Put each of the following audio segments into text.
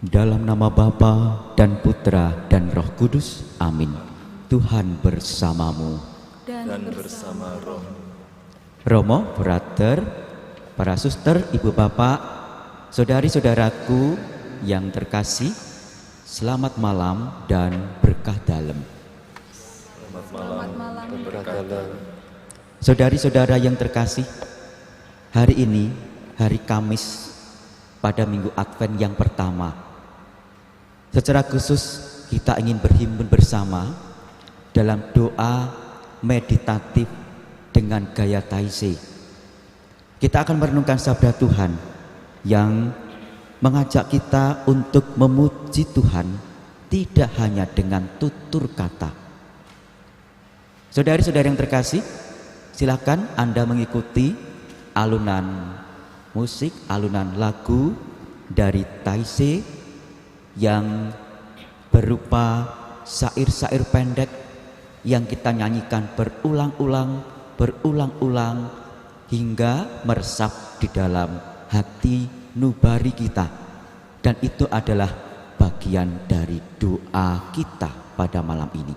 Dalam nama Bapa dan Putra dan Roh Kudus, amin. Tuhan bersamamu dan bersama roh. Romo, brother, para suster, ibu bapak, saudari-saudaraku yang terkasih, selamat malam dan berkah dalam. Selamat malam dan berkah dalam. Saudari-saudara yang terkasih, hari ini hari Kamis pada minggu Advent yang pertama. Secara khusus kita ingin berhimpun bersama dalam doa meditatif dengan gaya Taizé. Kita akan merenungkan sabda Tuhan yang mengajak kita untuk memuji Tuhan tidak hanya dengan tutur kata. Saudari-saudari yang terkasih, silakan Anda mengikuti alunan musik, alunan lagu dari Taizé yang berupa syair-syair pendek yang kita nyanyikan berulang-ulang hingga meresap di dalam hati nubari kita, dan itu adalah bagian dari doa kita pada malam ini.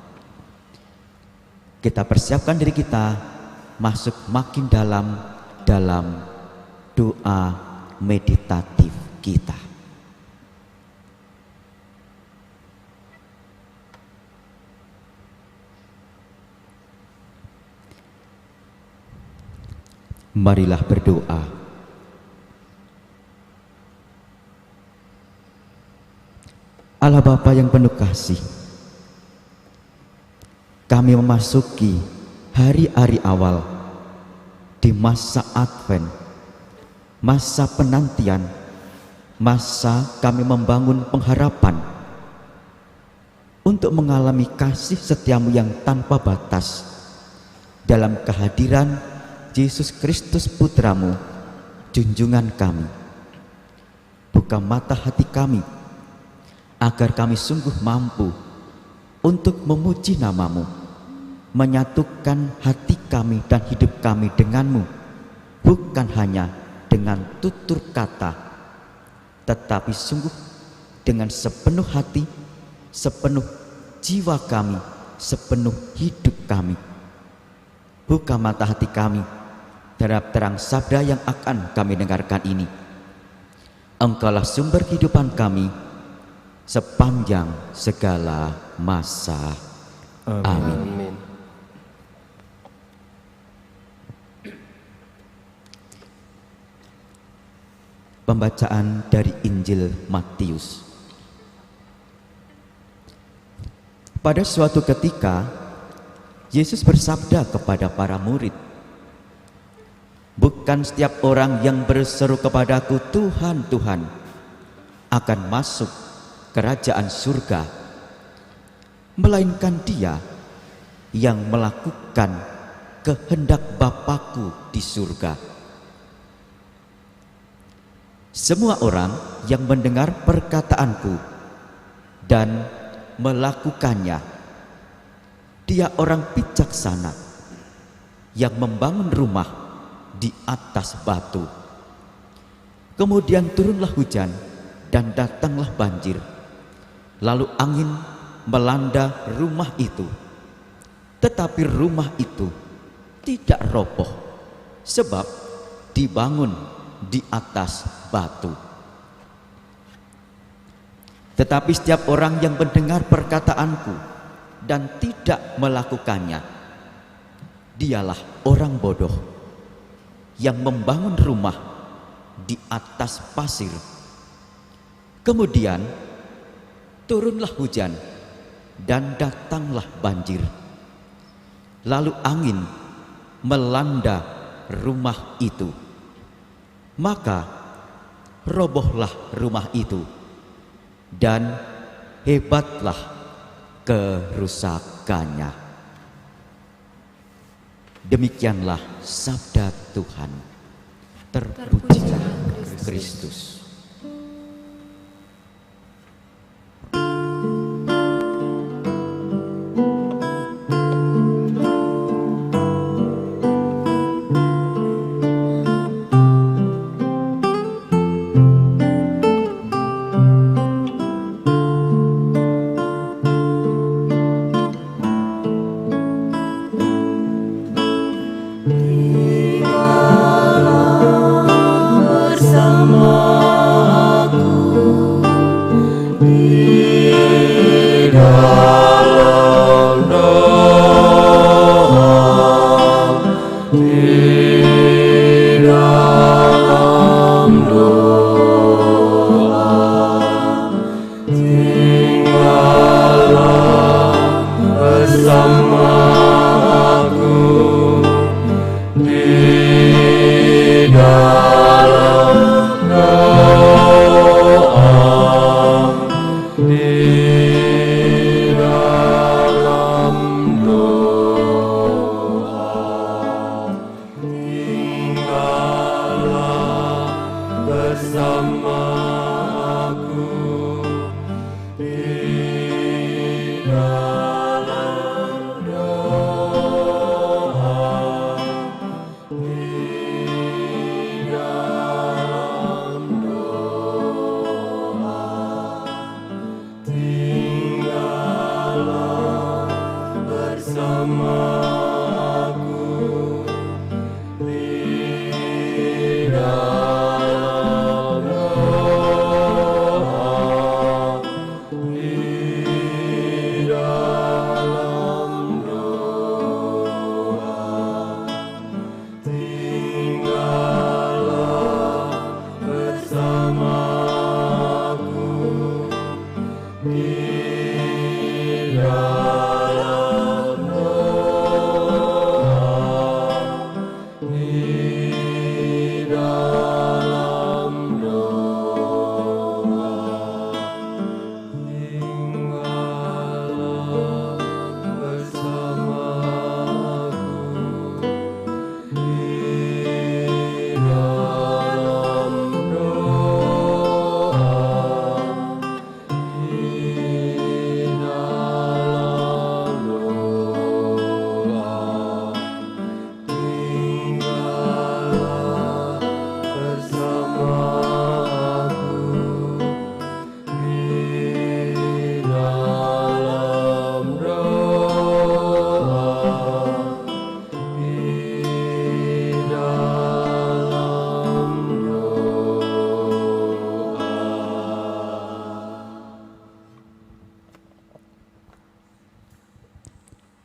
Kita persiapkan diri kita masuk makin dalam doa meditatif kita. Marilah berdoa. Allah Bapa yang penuh kasih, kami memasuki hari-hari awal di masa Advent, masa penantian, masa kami membangun pengharapan untuk mengalami kasih setiamu yang tanpa batas dalam kehadiran Yesus Kristus Putramu, junjungan kami. Buka mata hati kami, agar kami sungguh mampu untuk memuji namamu, menyatukan hati kami dan hidup kami denganmu, bukan hanya dengan tutur kata, tetapi sungguh dengan sepenuh hati, sepenuh jiwa kami, sepenuh hidup kami. Buka mata hati kami terhadap terang sabda yang akan kami dengarkan ini. Engkaulah sumber kehidupan kami sepanjang segala masa. Amin. Pembacaan dari Injil Matius. Pada suatu ketika Yesus bersabda kepada para murid, Bukan setiap orang yang berseru kepadaku, Tuhan, Tuhan, akan masuk kerajaan surga, melainkan dia yang melakukan kehendak Bapa-Ku di surga. Semua orang yang mendengar perkataanku dan melakukannya, dia orang bijaksana yang membangun rumah di atas batu. Kemudian turunlah hujan dan datanglah banjir, lalu angin melanda rumah itu, tetapi rumah itu tidak roboh, sebab dibangun di atas batu. Tetapi setiap orang yang mendengar perkataanku dan tidak melakukannya, dialah orang bodoh yang membangun rumah di atas pasir. Kemudian turunlah hujan dan datanglah banjir, lalu angin melanda rumah itu, maka robohlah rumah itu dan hebatlah kerusakannya. Demikianlah sabda Tuhan. Terpujilah Kristus.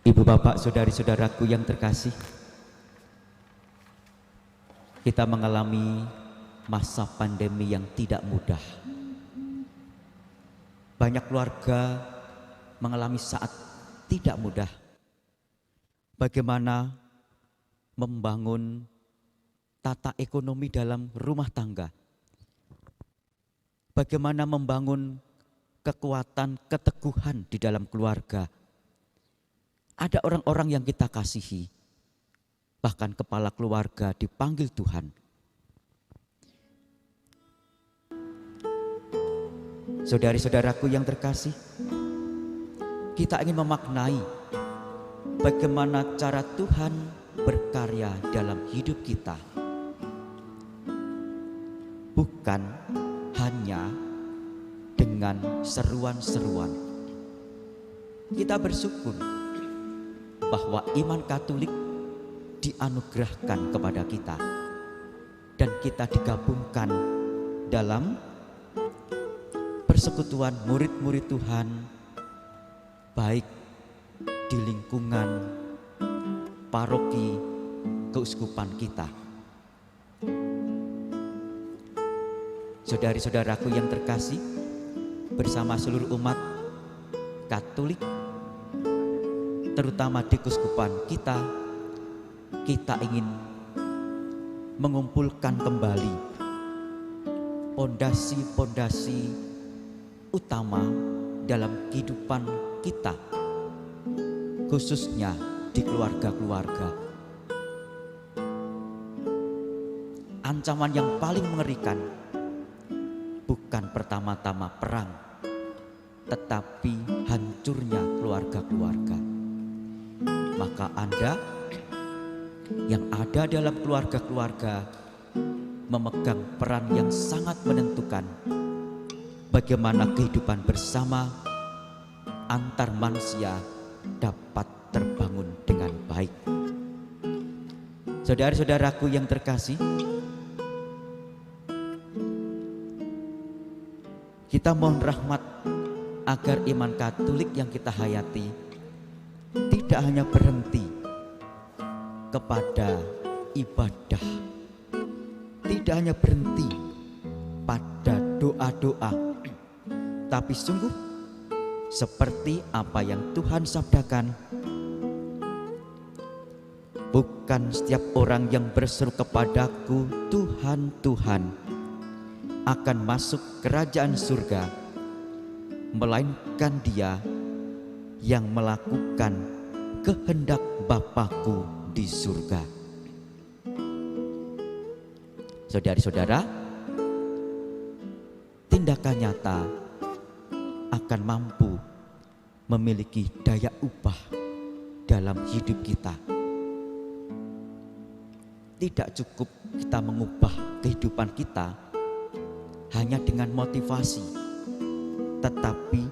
Ibu bapak saudari-saudaraku yang terkasih, kita mengalami masa pandemi yang tidak mudah. Banyak keluarga mengalami saat tidak mudah. Bagaimana membangun tata ekonomi dalam rumah tangga. Bagaimana membangun kekuatan, keteguhan di dalam keluarga. Ada orang-orang yang kita kasihi, bahkan kepala keluarga dipanggil Tuhan. Saudari-saudaraku yang terkasih, kita ingin memaknai bagaimana cara Tuhan berkarya dalam hidup kita. Bukan hanya dengan seruan-seruan. Kita bersyukur bahwa iman Katolik dianugerahkan kepada kita dan kita digabungkan dalam persekutuan murid-murid Tuhan, baik di lingkungan paroki keuskupan kita. Saudari-saudaraku yang terkasih, bersama seluruh umat Katolik, terutama di keuskupan kita ingin mengumpulkan kembali pondasi-pondasi utama dalam kehidupan kita, khususnya di keluarga-keluarga. Ancaman yang paling mengerikan bukan pertama-tama perang, tetapi hancurnya keluarga-keluarga. Maka Anda yang ada dalam keluarga-keluarga memegang peran yang sangat menentukan bagaimana kehidupan bersama antar manusia dapat terbangun dengan baik. Saudara-saudaraku yang terkasih, kita mohon rahmat agar iman Katolik yang kita hayati tidak hanya berhenti kepada ibadah, tidak hanya berhenti pada doa-doa, tapi sungguh seperti apa yang Tuhan sabdakan, bukan setiap orang yang berseru kepadaku Tuhan, Tuhan akan masuk kerajaan surga, melainkan dia yang melakukan kehendak Bapa-Ku di surga. Saudari-saudara, tindakan nyata akan mampu memiliki daya ubah dalam hidup kita. Tidak cukup kita mengubah kehidupan kita hanya dengan motivasi, tetapi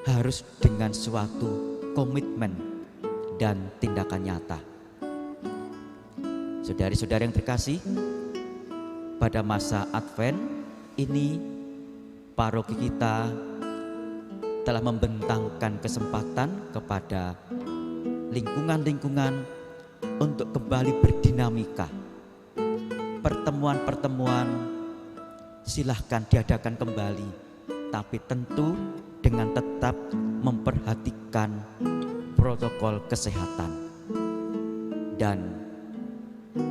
harus dengan suatu komitmen dan tindakan nyata. Saudari-saudari yang terkasih, pada masa Advent ini paroki kita telah membentangkan kesempatan kepada lingkungan-lingkungan untuk kembali berdinamika. Pertemuan-pertemuan silahkan diadakan kembali, tapi tentu dengan tetap memperhatikan protokol kesehatan. Dan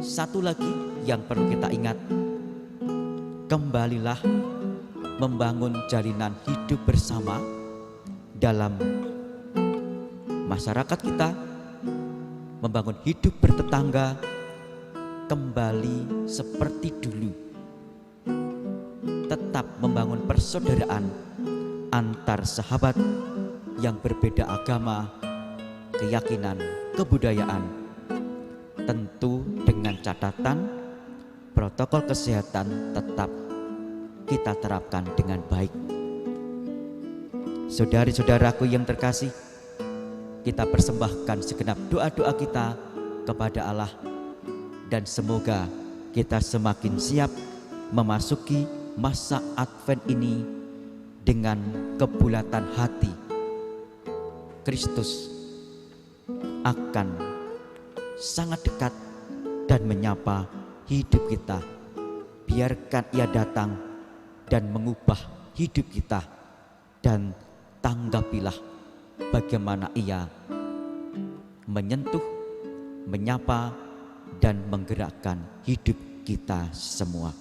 satu lagi yang perlu kita ingat, kembalilah membangun jalinan hidup bersama dalam masyarakat kita, membangun hidup bertetangga kembali seperti dulu. Tetap membangun persaudaraan antar sahabat yang berbeda agama, keyakinan, kebudayaan, tentu dengan catatan protokol kesehatan tetap kita terapkan dengan baik. Saudari-saudaraku yang terkasih, kita persembahkan segenap doa-doa kita kepada Allah, dan semoga kita semakin siap memasuki masa Advent ini dengan kebulatan hati. Kristus akan sangat dekat dan menyapa hidup kita. Biarkan Ia datang dan mengubah hidup kita, dan tanggapilah bagaimana Ia menyentuh, menyapa, dan menggerakkan hidup kita semua.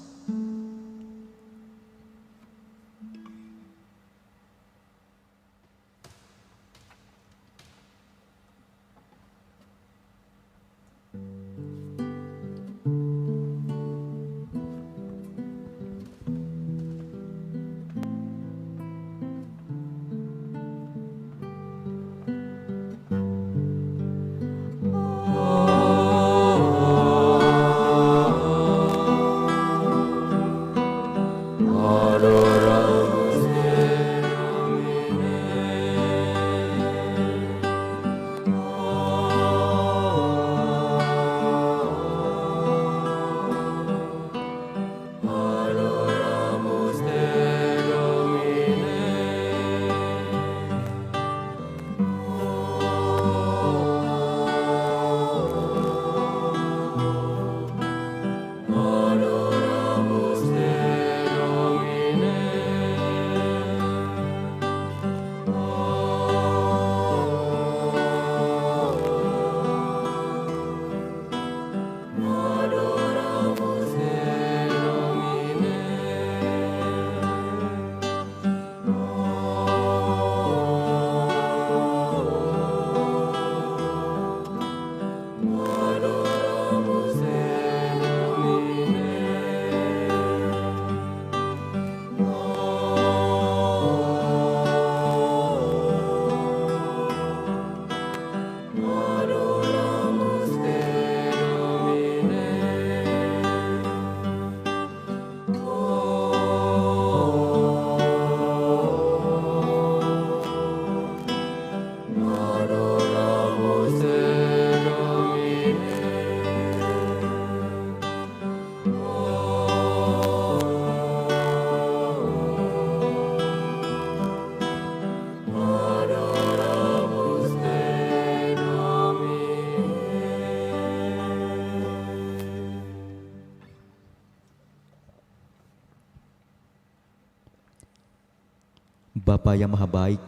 Bapa yang Maha Baik,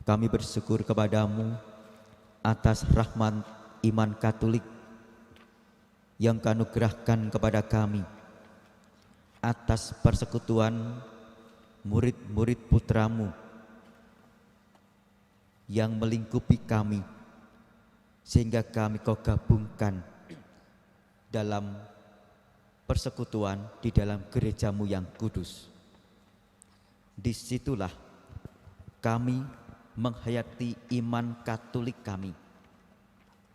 kami bersyukur kepadamu atas rahmat iman Katolik yang kanugerahkan kepada kami, atas persekutuan murid-murid putramu yang melingkupi kami, sehingga kami kau gabungkan dalam persekutuan di dalam gerejamu yang kudus. Disitulah kami menghayati iman Katolik kami,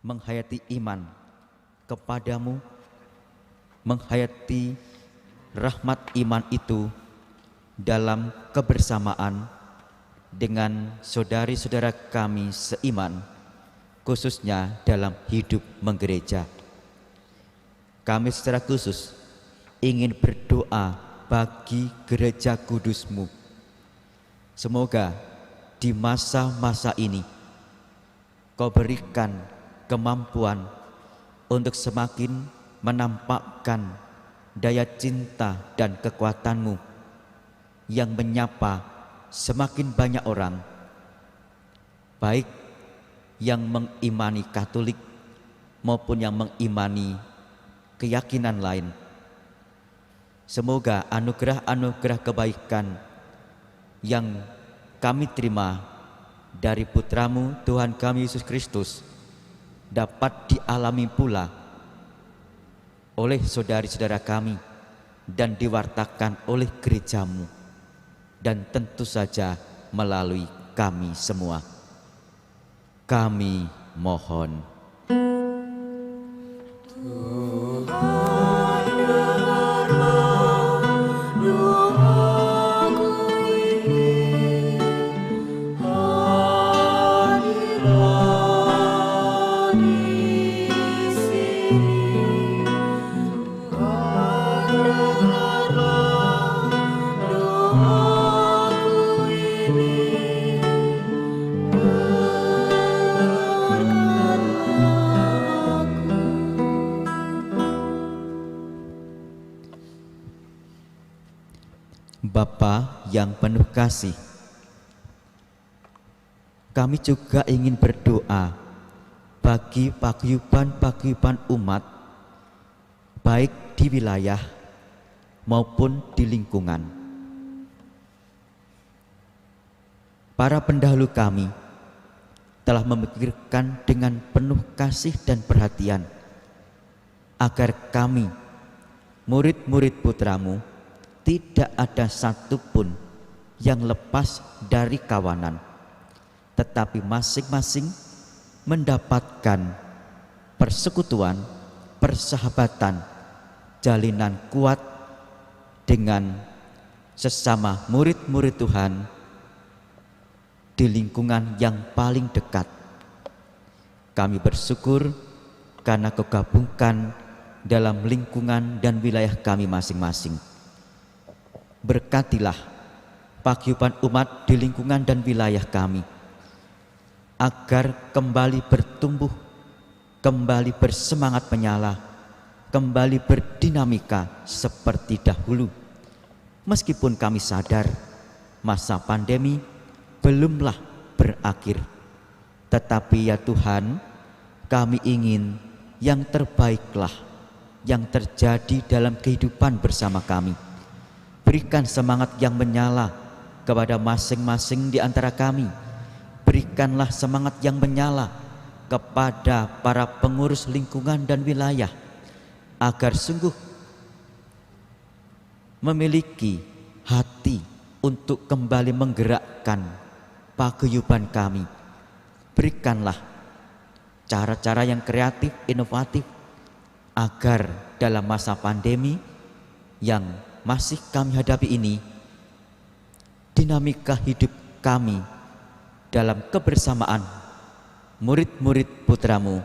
menghayati iman kepadamu, menghayati rahmat iman itu dalam kebersamaan dengan saudari-saudara kami seiman, khususnya dalam hidup menggereja. Kami secara khusus ingin berdoa bagi gereja kudus-Mu. Semoga di masa-masa ini Kau berikan kemampuan untuk semakin menampakkan daya cinta dan kekuatan-Mu yang menyapa semakin banyak orang, baik yang mengimani Katolik maupun yang mengimani keyakinan lain. Semoga anugerah-anugerah kebaikan yang kami terima dari Putramu Tuhan kami Yesus Kristus dapat dialami pula oleh saudari-saudara kami dan diwartakan oleh gerejamu, dan tentu saja melalui kami semua. Kami mohon. Bapa yang penuh kasih, kami juga ingin berdoa bagi paguyuban-paguyuban umat, baik di wilayah maupun di lingkungan. Para pendahulu kami telah memikirkan dengan penuh kasih dan perhatian agar kami, murid-murid putramu, tidak ada satupun yang lepas dari kawanan, tetapi masing-masing mendapatkan persekutuan, persahabatan, jalinan kuat dengan sesama murid-murid Tuhan di lingkungan yang paling dekat. Kami bersyukur karena Kau gabungkan dalam lingkungan dan wilayah kami masing-masing. Berkatilah paguyuban umat di lingkungan dan wilayah kami, agar kembali bertumbuh, kembali bersemangat menyala, kembali berdinamika seperti dahulu. Meskipun kami sadar masa pandemi belumlah berakhir, tetapi ya Tuhan, kami ingin yang terbaiklah yang terjadi dalam kehidupan bersama kami. Berikan semangat yang menyala kepada masing-masing di antara kami. Berikanlah semangat yang menyala kepada para pengurus lingkungan dan wilayah, agar sungguh memiliki hati untuk kembali menggerakkan paguyuban kami. Berikanlah cara-cara yang kreatif, inovatif, agar dalam masa pandemi yang masih kami hadapi ini, dinamika hidup kami dalam kebersamaan murid-murid putramu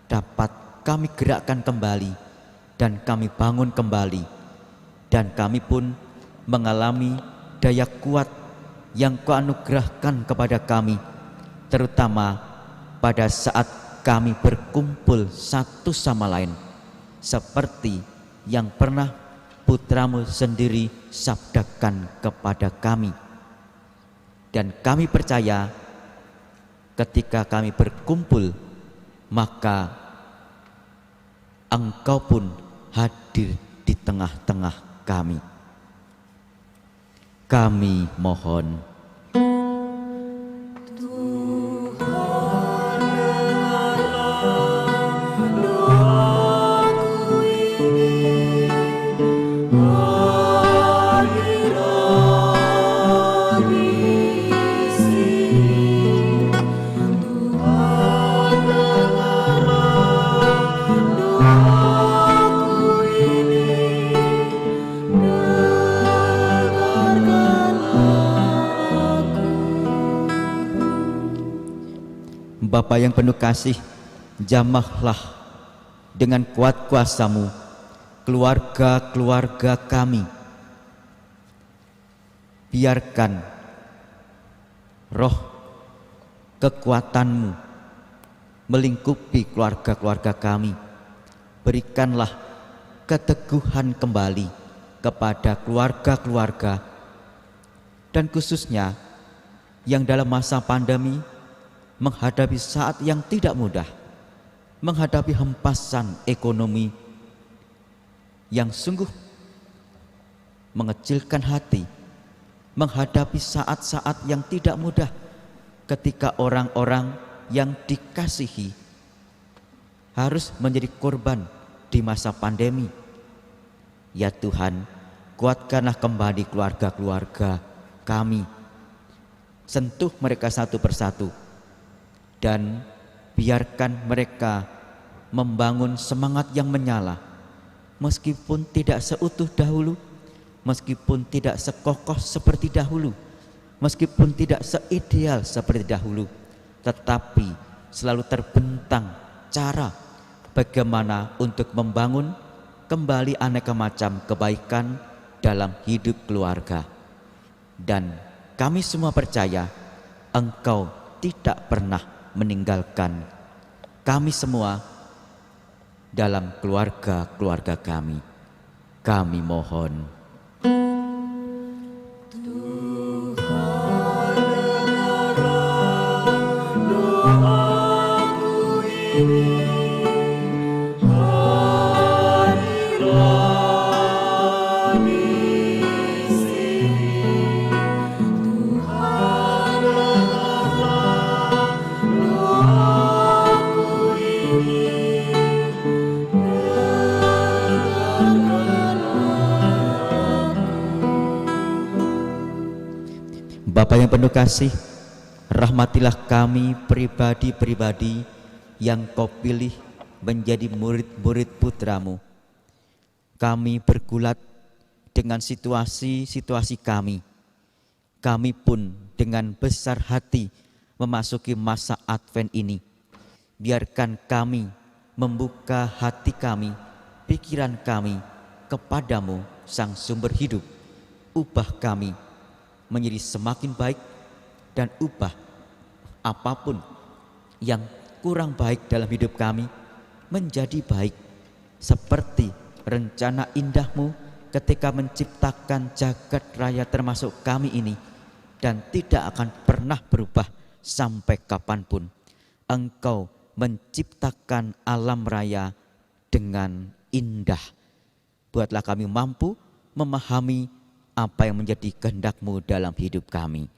dapat kami gerakkan kembali dan kami bangun kembali, dan kami pun mengalami daya kuat yang Kau anugerahkan kepada kami, terutama pada saat kami berkumpul satu sama lain, seperti yang pernah putramu sendiri sabdakan kepada kami. Dan kami percaya ketika kami berkumpul, maka Engkau pun hadir di tengah-tengah kami. Kami mohon. Bapa yang penuh kasih, jamahlah dengan kuat kuasa-Mu keluarga-keluarga kami. Biarkan roh kekuatan-Mu melingkupi keluarga-keluarga kami. Berikanlah keteguhan kembali kepada keluarga-keluarga, dan khususnya yang dalam masa pandemi menghadapi saat yang tidak mudah, menghadapi hempasan ekonomi yang sungguh mengecilkan hati, menghadapi saat-saat yang tidak mudah ketika orang-orang yang dikasihi harus menjadi korban di masa pandemi. Ya Tuhan, kuatkanlah kembali keluarga-keluarga kami, sentuh mereka satu persatu, dan biarkan mereka membangun semangat yang menyala, meskipun tidak seutuh dahulu, meskipun tidak sekokoh seperti dahulu, meskipun tidak seideal seperti dahulu, tetapi selalu terbentang cara bagaimana untuk membangun kembali aneka macam kebaikan dalam hidup keluarga. Dan kami semua percaya Engkau tidak pernah meninggalkan kami semua dalam keluarga-keluarga kami. Kami mohon. Doaku ini hari Bapa yang penuh kasih, rahmatilah kami pribadi-pribadi yang Kau pilih menjadi murid-murid putra-Mu. Kami bergulat dengan situasi-situasi kami. Kami pun dengan besar hati memasuki masa Advent ini. Biarkan kami membuka hati kami, pikiran kami kepadamu, Sang Sumber Hidup. Ubah kami menjadi semakin baik dan ubah apapun yang kurang baik dalam hidup kami menjadi baik, seperti rencana indah-Mu ketika menciptakan jagat raya termasuk kami ini, dan tidak akan pernah berubah sampai kapanpun. Engkau menciptakan alam raya dengan indah. Buatlah kami mampu memahami apa yang menjadi kehendak-Mu dalam hidup kami.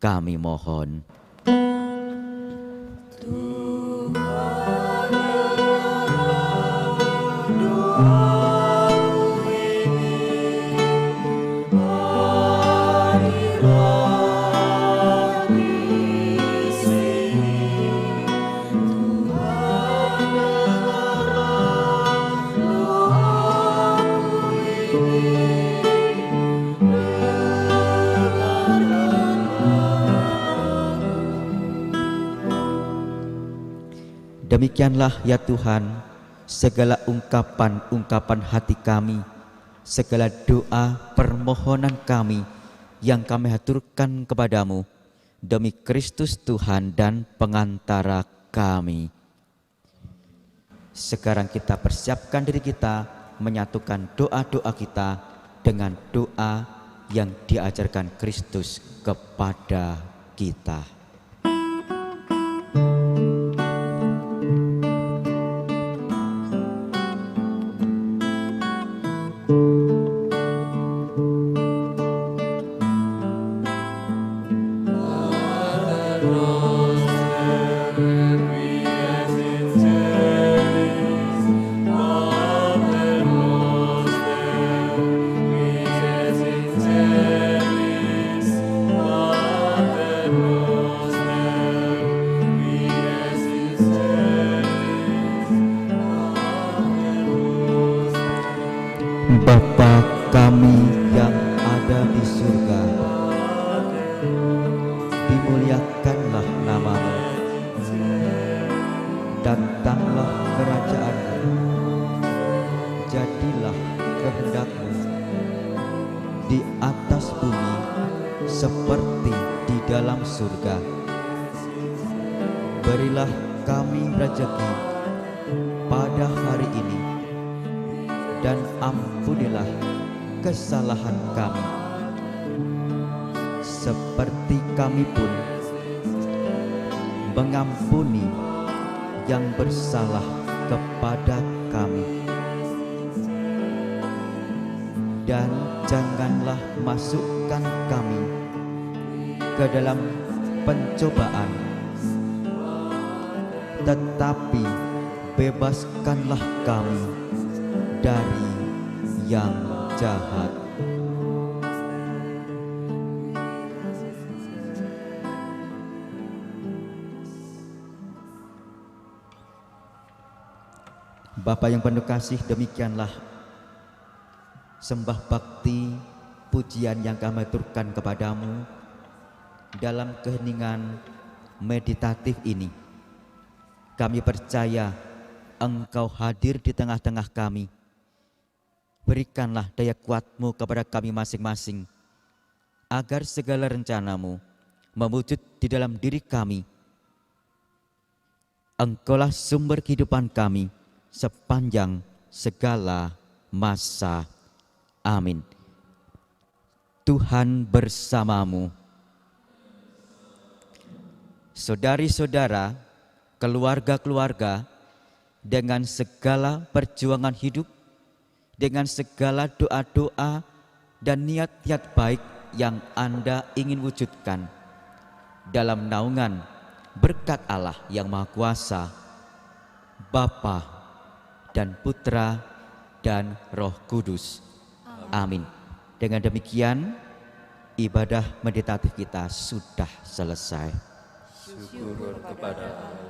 Kami mohon. Demikianlah ya Tuhan, segala ungkapan-ungkapan hati kami, segala doa permohonan kami yang kami haturkan kepadamu demi Kristus Tuhan dan pengantara kami. Sekarang kita persiapkan diri kita menyatukan doa-doa kita dengan doa yang diajarkan Kristus kepada kita. Bapa kami yang ada di surga, dimuliakanlah nama-Mu, datanglah kerajaan-Mu, jadilah kehendak-Mu di atas bumi seperti di dalam surga. Berilah kami rezeki pada hari ini, dan ampunilah kesalahan kami, seperti kami pun mengampuni yang bersalah kepada kami. Dan janganlah masukkan kami ke dalam pencobaan, tetapi bebaskanlah kami dari yang jahat. Bapa yang penuh kasih, demikianlah sembah bakti pujian yang kami aturkan kepadamu dalam keheningan meditatif ini. Kami percaya Engkau hadir di tengah-tengah kami. Berikanlah daya kuat-Mu kepada kami masing-masing, agar segala rencana-Mu mewujud di dalam diri kami. Engkaulah sumber kehidupan kami sepanjang segala masa. Amin. Tuhan bersamamu. Saudari-saudara, keluarga-keluarga, dengan segala perjuangan hidup, dengan segala doa-doa dan niat-niat baik yang Anda ingin wujudkan dalam naungan berkat Allah yang Maha Kuasa, Bapa dan Putra dan Roh Kudus. Amin. Dengan demikian, Ibadah meditatif kita sudah selesai. Syukur kepada Allah.